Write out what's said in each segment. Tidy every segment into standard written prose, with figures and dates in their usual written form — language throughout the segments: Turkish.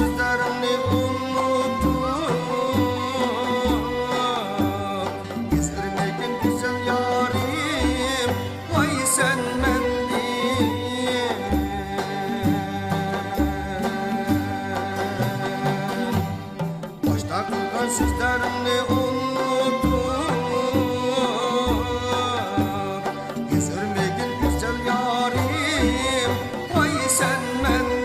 sözlerini unutup Gezirmegin güzel yarim Vay sen mendim Başta kılgan sözlerini unutup Gezirmegin güzel yarim Vay sen mendim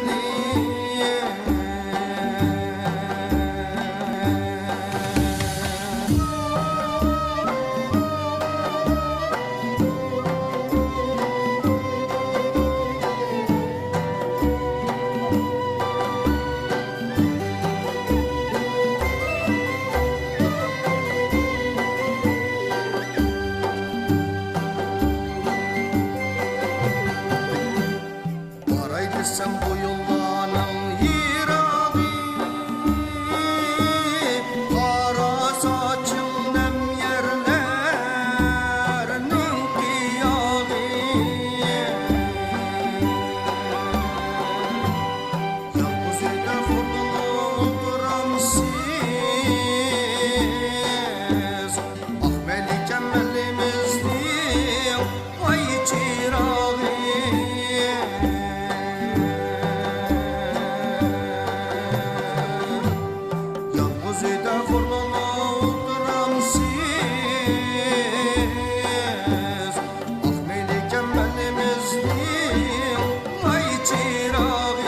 Sen bu yoldanın yirağı Kara saçın nem yerlerinin kıyağı Yalnız evde fırlalı olduram siz Ah Melikem elimizdir Vay çırağı Zeyda fırlana olduram siz Ah Melikem elimizdir Vay çırağı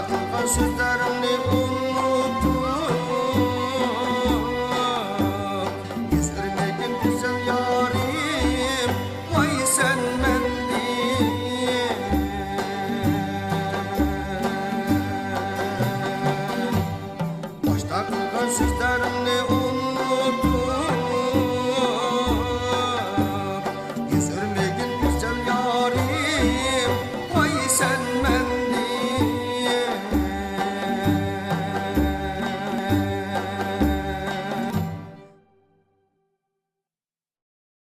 Kılgan sözlerini unutup Gezirmegin güzel yarim Vay sen mendim Başta kılgan sözlerini